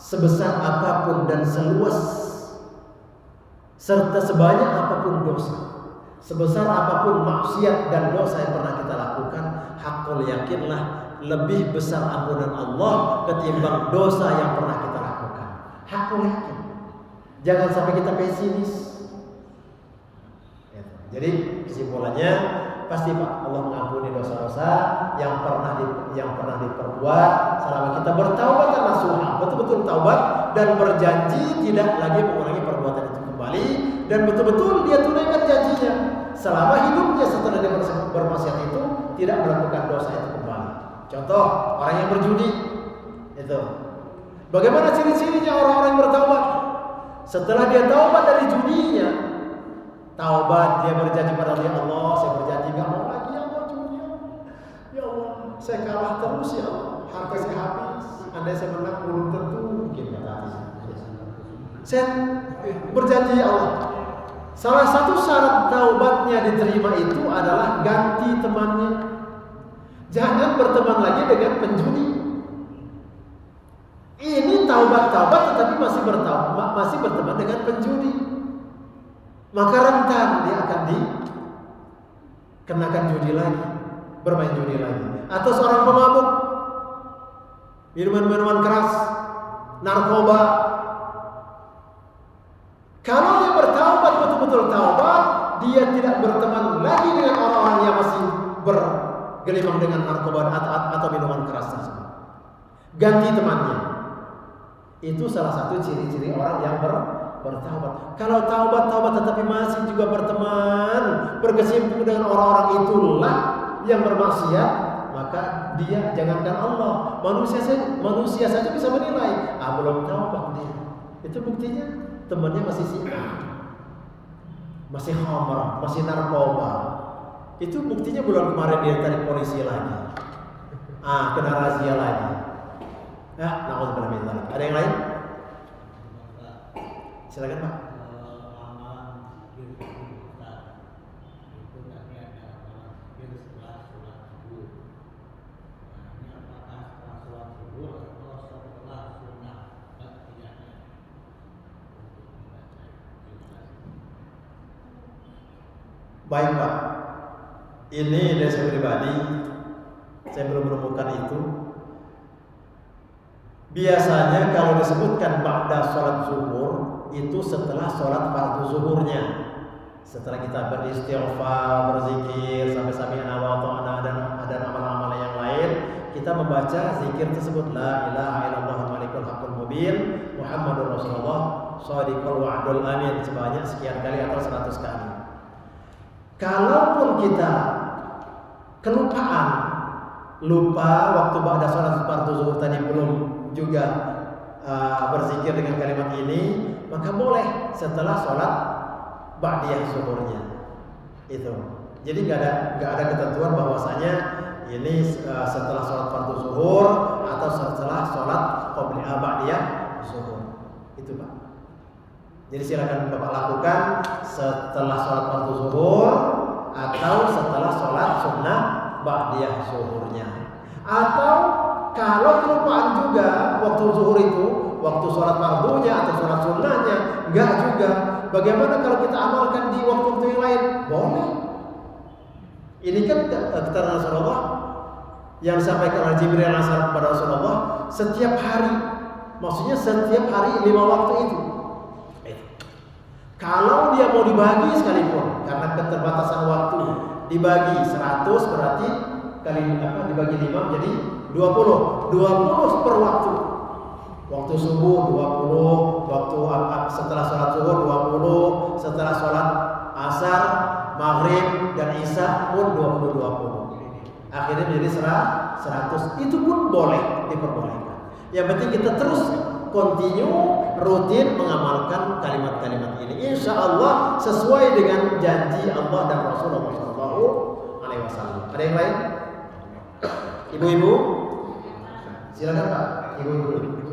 sebesar apapun dan seluas serta sebanyak apapun dosa, sebesar apapun maksiat dan dosa yang pernah kita lakukan, hakul yakinlah lebih besar ampunan Allah ketimbang dosa yang pernah kita lakukan. Hakul yakin. Jangan sampai kita pesimis. Jadi kesimpulannya pasti Pak, Allah mengampuni dosa-dosa yang pernah diperbuat selama kita bertaubat dan nasuha, betul-betul taubat dan berjanji tidak lagi mengulangi perbuatan itu kembali, dan betul-betul dia tunaikan janjinya selama hidupnya setelah dia bermaksiat itu tidak melakukan dosa itu kembali. Contoh, orang yang berjudi itu. Bagaimana ciri-cirinya orang-orang yang bertaubat? Setelah dia taubat dari judinya, taubat, dia berjanji pada Allah, saya berjanji gak mau lagi ya Allah judi. Ya Allah, saya kalah terus ya Allah, harta saya habis. Andai saya menang belum tentu mungkin kata saya berjanji ya Allah. Salah satu syarat taubatnya diterima itu adalah ganti temannya. Jangan berteman lagi dengan penjudi. Ini taubat tetapi masih berteman dengan penjudi. Maka rentan dia akan dikenakan judi lagi, bermain judi lagi. Atau seorang pemabuk, minuman keras, narkoba. Kalau dia bertaubat, betul-betul taubat, dia tidak berteman lagi dengan orang-orang yang masih bergelimang dengan narkoba atau minuman keras tersebut. Ganti temannya. Itu salah satu ciri-ciri orang yang bertaubat. Kalau taubat tetapi masih juga berteman, berkesimpung dengan orang-orang itulah yang bermaksiat, maka dia, jangankan Allah, manusia saja bisa menilai, belum taubat dia. Itu buktinya temannya masih zina, masih khamr, masih narkoba. Itu buktinya bulan kemarin dia tarik polisi lagi. Kena razia lagi. Na'udzubillah min dzalik. Ada yang lain? Silakan Pak. Baik Pak, ini dari saya pribadi, saya belum menemukan itu. Biasanya kalau disebutkan ba'da sholat zuhur, itu setelah sholat fardu zuhurnya. Setelah kita beristighfar, berzikir, sampai sami'na wa ata'na dan amal-amal yang lain, kita membaca zikir tersebut, La ilaha illallah malikul haqqul mubin Muhammadur Rasulullah shadiqul wa'dul amin, sebanyak sekian kali atau 100 kali. Kalaupun kita kelupaan, lupa waktu ba'da sholat fardu zuhur tadi belum juga berzikir dengan kalimat ini, maka boleh setelah sholat ba'diyah zuhurnya. Itu. Jadi nggak ada ketentuan bahwasanya ini setelah sholat fardu zuhur atau setelah sholat ba'diyah zuhur. Itu Pak. Jadi silakan Bapak lakukan setelah sholat fardu zuhur atau setelah sholat sunnah ba'diyah zuhurnya. Atau kalau kelupaan juga waktu zuhur itu, waktu sholat fardunya atau sholat sunnahnya, enggak juga. Bagaimana kalau kita amalkan di waktu-waktu yang lain? Boleh. Ini kan keterangan Rasulullah yang disampaikan oleh Jibril alaihissalam kepada Rasulullah setiap hari. Maksudnya setiap hari 5 waktu itu. Kalau dia mau dibagi sekalipun karena keterbatasan waktu, dibagi 100 berarti kali dibagi 5 jadi 20 per waktu. Waktu subuh 20, waktu setelah sholat zuhur 20, setelah sholat asar, maghrib dan isya pun 20. Akhirnya menjadi 100. Itu pun boleh, diperbolehkan. Yang penting kita terus continue rutin mengamalkan kalimat-kalimat ini. Insya Allah sesuai dengan janji Allah dan Rasulullah SAW. Ada yang lain? Ibu-ibu, silakan Pak. Ibu-ibu.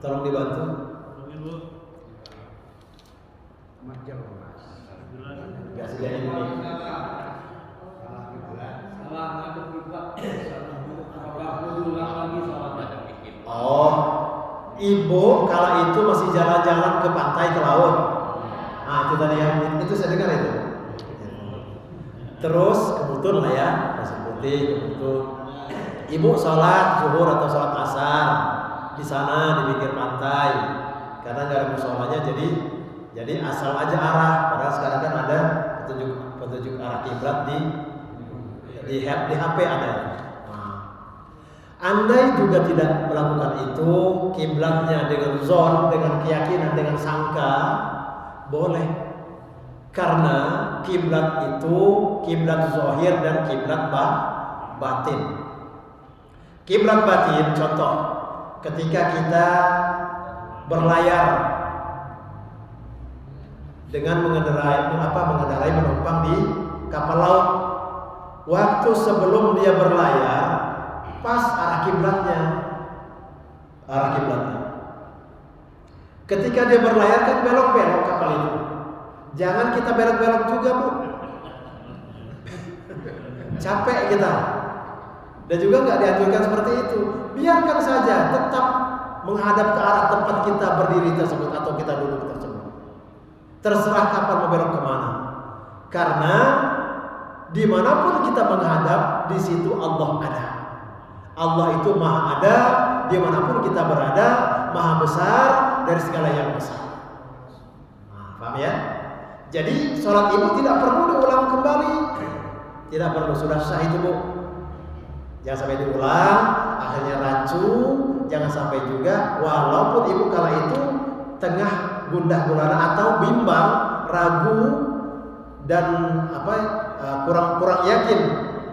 Tolong dibantu. Gak sedia ini. Ibu kala itu masih jalan-jalan ke pantai, ke laut. Itu tadi yang itu saya dengar itu. Terus kebetulan lah ya, pasir putih kebetulan. Ibu sholat zuhur atau sholat asar di sana di pinggir pantai, karena nggak ada musolanya, jadi asal aja arah. Padahal sekarang kan ada petunjuk arah kiblat di HP ada. Andai juga tidak melakukan itu, kiblatnya dengan zon, dengan keyakinan, dengan sangka, boleh. Karena kiblat itu kiblat zahir dan kiblat batin. Kiblat batin, contoh, ketika kita berlayar dengan mengendarai penumpang di kapal laut, waktu sebelum dia berlayar pas arah kiblatnya. Ketika dia berlayar kan belok-belok kapal itu. Jangan kita belok-belok juga, Bu. Capek kita. Dan juga nggak dianjurkan seperti itu. Biarkan saja tetap menghadap ke arah tempat kita berdiri tersebut atau kita duduk tersebut. Terserah kapal mau belok kemana. Karena dimanapun kita menghadap, di situ Allah ada. Allah itu maha ada, dimanapun kita berada, maha besar dari segala yang besar. Paham ya? Jadi sholat ibu tidak perlu diulang kembali. Tidak perlu, sudah sah itu, Bu. Jangan sampai diulang, akhirnya rancu. Jangan sampai juga, walaupun ibu kala itu tengah gundah gulana atau bimbang, ragu dan kurang yakin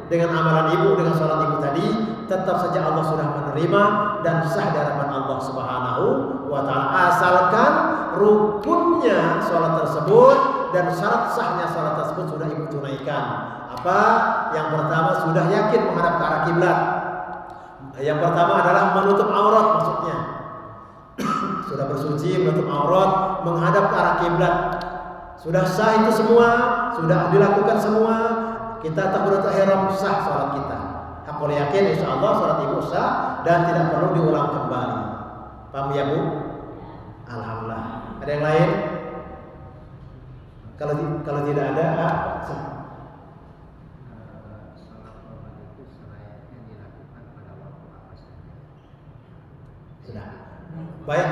dengan amalan ibu, dengan sholat ibu tadi, tetap saja Allah sudah menerima dan sah di hadapan Allah Subhanahu wa taala, asalkan rukunnya sholat tersebut dan syarat sahnya sholat tersebut sudah ibu tunaikan. Apa? Yang pertama, sudah yakin menghadap ke arah kiblat. Yang pertama adalah menutup aurat, maksudnya sudah bersuci, menutup aurat, menghadap ke arah kiblat. Sudah sah itu semua, sudah dilakukan semua, kita takbiratul ihram, sah sholat kita. Hakul yakin insyaallah sholat ibu sah dan tidak perlu diulang kembali. Paham ya Bu? Alhamdulillah. Ada yang lain? Kalau tidak ada, sah. Sudah. Baik.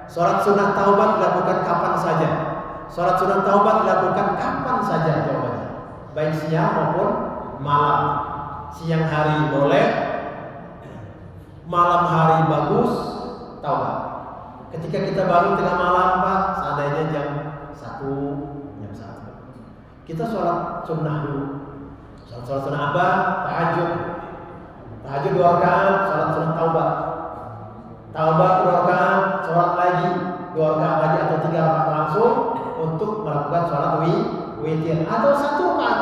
Sholat sunnah taubat dilakukan kapan saja. Sholat sunnah taubat dilakukan kapan saja jawabannya. Baik siang maupun malam. Siang hari boleh, malam hari bagus, taubat. Ketika kita bangun tengah malam Pak, seandainya jam 1, jam 1, kita sholat sunnah dulu. Sholat sunnah apa? Tahajud. Tahajud 2 rakaat, sholat sunnah taubat. Taubat 2 rakaat, sholat lagi 2 rakaat lagi atau 3 rakaat langsung untuk melakukan sholat witir, atau 1 rakaat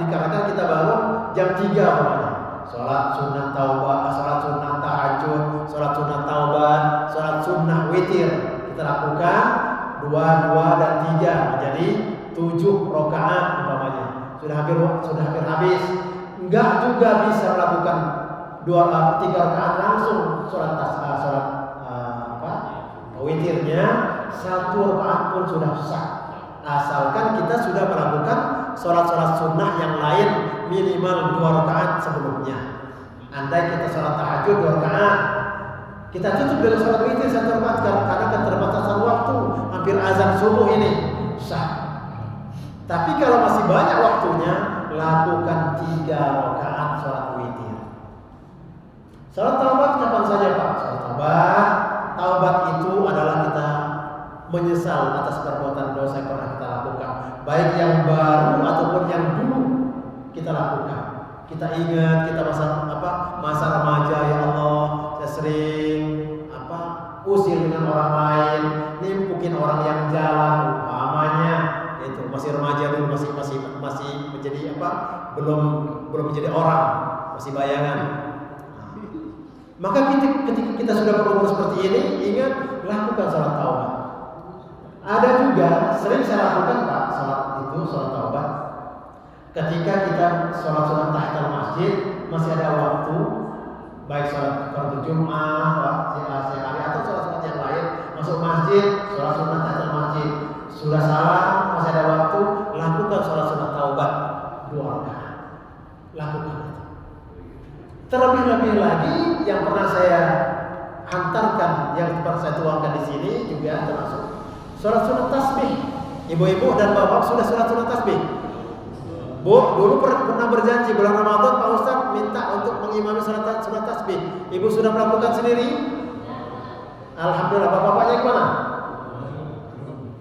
dikarenakan kita bangun jam 3 pokoknya. Sholat sunnah taubat, sholat sunnah tahajud, sholat sunnah taubat, sholat sunnah witir kita lakukan 2 dan 3 menjadi 7 rakaat umpamanya. Sudah hampir habis. Enggak juga bisa melakukan 2-3 rakaat langsung sholat witirnya, 1 rakaat pun sudah sah. Asalkan kita sudah melakukan sholat sunnah yang lain minimal 2 rakaat sebelumnya. Andai kita sholat tahajud 2 rakaat, kita tutup dengan sholat witir 1 rakaat karena keterbatasan waktu, hampir azan subuh ini, sah. Tapi kalau masih banyak waktunya, lakukan 3 rakaat sholat witir. Sholat taubat kapan saja Pak? Sholat taubat itu adalah kita menyesal atas perbuatan dosa yang pernah kita lakukan, baik yang baru ataupun yang dulu kita lakukan. Kita ingat kita masa remaja, ya Allah, saya sering usil dengan orang lain, nimpukin orang yang jalan, umpamanya itu masih remaja dulu, masih menjadi belum menjadi orang, masih bayangan. Maka ketika kita sudah berumur seperti ini, ingat lakukan sholat taubat. Ada juga sering saya lakukan Pak, sholat taubat. Ketika kita sholat sunnah tahiyatul masjid, masih ada waktu, baik sholat fardu Jumat, siang hari atau sholat yang lain, masuk masjid, sholat sunnah tahiyatul masjid. Sudah salah, masih ada waktu, lakukan sholat sunnah taubat 2 rakaat. Lakukan itu. Terlebih-lebih lagi yang pernah saya hantarkan, yang pernah saya tuangkan di sini juga termasuk sholat sunnah tasbih. Ibu-ibu dan bapak sudah sholat sunnah tasbih? Bu, dulu pernah berjanji bulan Ramadan Pak Ustaz minta untuk mengimami sholat sunnah tasbih. Ibu sudah melakukan sendiri? Alhamdulillah. Bapak-bapaknya gimana?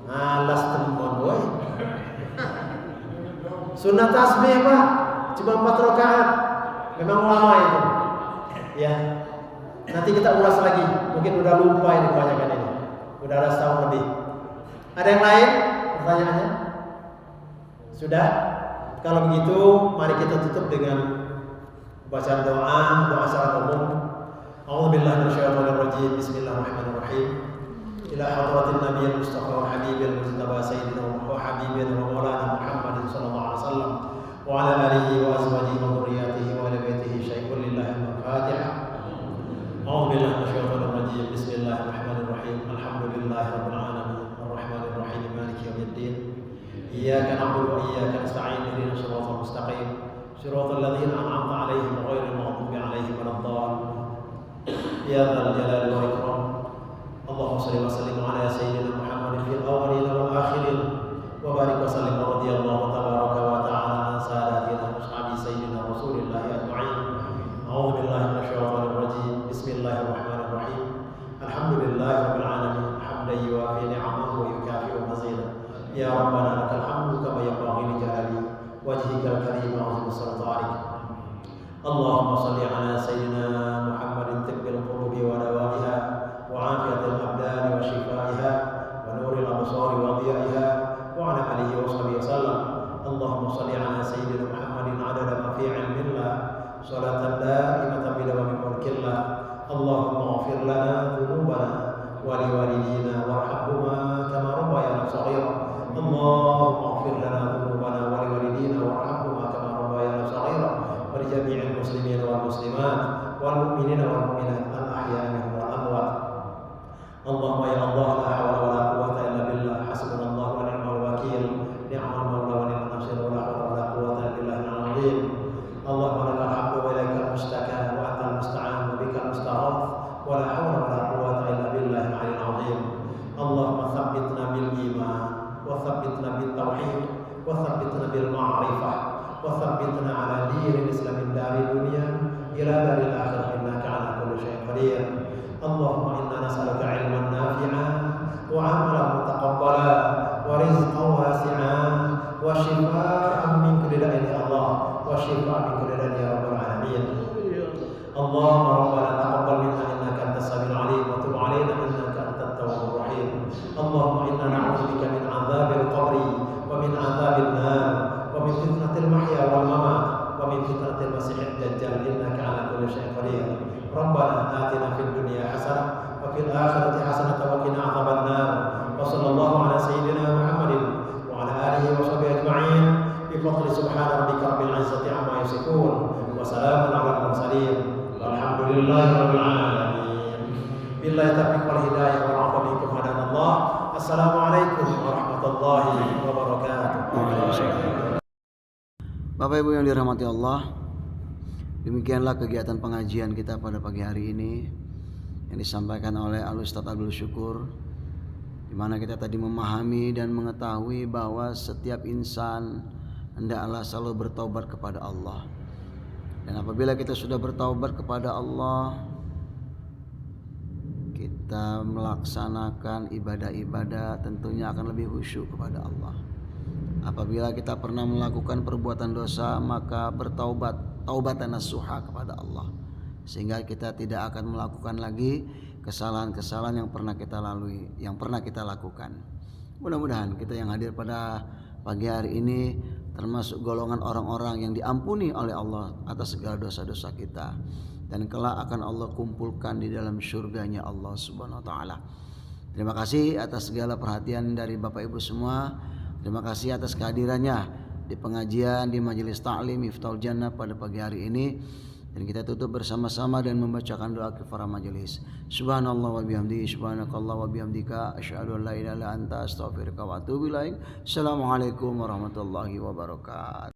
Alas temen boy. Sunnah tasbih Pak, cuma 4 rakaat. Memang lama itu. Ya. Nanti kita ulas lagi. Mungkin udah lupa ini kebanyakan ini. Udah ada setahun lebih. Ada yang lain pertanyaannya? Sudah? Kalau begitu, mari kita tutup dengan bacaan doa secara umum. A'udzubillahi minasyaitonir rajim. Bismillahirrahmanirrahim. Ila hadratin nabiyil mustafa wa habibil mujtaba sayyidina wa habibina wa maulana Muhammadin sallallahu alaihi wasallam wa ala alihi wa azwajihi wa dhurriyyatihi wa ala baitihi syai'un lillahi al-Fatihah. A'udzubillahi minasyaitonir rajim. Bismillahirrahmanirrahim. Alhamdulillahi rabbil alamin. Arrahmanir rahim. Maliki yaumiddin. Iyyaka na'budu wa iyyaka nasta'in. Ihdinas siratal mustaqim. Siratal ladzina an'amta 'alaihim ghairil maghdubi 'alaihim waladdallin. Ya dzal jalali wal ikram. Allahumma shalli wa sallim 'ala sayyidina Muhammadin fil awwalin wal akhirin. Wa barik wa sallim wa radiyallahu tabaraka wa ta'ala an sadatina ashabi sayyidina Rasulillah ajma'in. A'udzu billahi minasyaitonir rajim. Bismillahirrahmanirrahim. Alhamdulillahirabbil alamin. Hamdan yuwafi ni'amahu wa yukafi'u mazidah. Ya rabbana lakal والمؤمنين والمؤمنات الأحياء منهم والأموات. اللهم يا الله لا حول ولا قوة إلا بالله حسبنا الله ونعم الوكيل نعم المولى ونعم النصير ولا حول ولا قوة إلا بالله العظيم. اللهم لك الحمد وإليك المشتكى وأنت المستعان وبك المستغاث ولا حول ولا قوة إلا بالله العلي العظيم. اللهم ثبتنا بالإيمان وثبتنا بالتوحيد وثبتنا بالمعرفة وثبتنا على دين الإسلام من دار الدنيا إلى دار الآخرة إنك على كل شيء قدير. اللهم إنا نسألك علما نافعا وعملا متقبلا ورزقا واسعا وشفاء من كل داء يا الله وشفاء من كل داء يا رب العالمين. اللهم ربنا تقبل منا إنك أنت السميع العليم وتب علينا إنك أنت التواب الرحيم. اللهم إنا نعوذ بك من عذاب القبر ومن عذاب النار ومن فتنة المحيا والممات ومن فتنة المسيح الدجال إنك على كل شيء قدير. ربنا آتنا في الدنيا حسنة وفي الآخرة حسنة وقنا عذاب النار. وصلى الله على سيدنا محمد وعلى آله وصحبه أجمعين بفضل سبحان ربك رب العزة عما يصفون وسلام على المرسلين والحمد لله رب العالمين. بالله التوفيق والهداية والعفو منكم هدانا الله. السلام عليكم ورحمة الله وبركاته. Bapak Ibu yang dirahmati Allah, demikianlah kegiatan pengajian kita pada pagi hari ini yang disampaikan oleh Al-Ustaz Abdul Syukur, di mana kita tadi memahami dan mengetahui bahwa setiap insan hendaklah selalu bertaubat kepada Allah. Dan apabila kita sudah bertaubat kepada Allah, kita melaksanakan ibadah-ibadah tentunya akan lebih khusyuk kepada Allah. Apabila kita pernah melakukan perbuatan dosa, maka bertaubat, taubatan nasuha kepada Allah, sehingga kita tidak akan melakukan lagi kesalahan-kesalahan yang pernah kita lalui, yang pernah kita lakukan. Mudah-mudahan kita yang hadir pada pagi hari ini termasuk golongan orang-orang yang diampuni oleh Allah atas segala dosa-dosa kita, dan kelak akan Allah kumpulkan di dalam surganya Allah Subhanahu wa taala. Terima kasih atas segala perhatian dari Bapak Ibu semua. Terima kasih atas kehadirannya di pengajian di Majelis Ta'lim Miftahul Jannah pada pagi hari ini. Dan kita tutup bersama-sama dan membacakan doa kifaraah majelis. Subhanallah wa bihamdihi, subhanakallah wa bihamdika, asyhadu an la ilaha illa anta, astaghfiruka wa atubu ilaik. Assalamualaikum warahmatullahi wabarakatuh.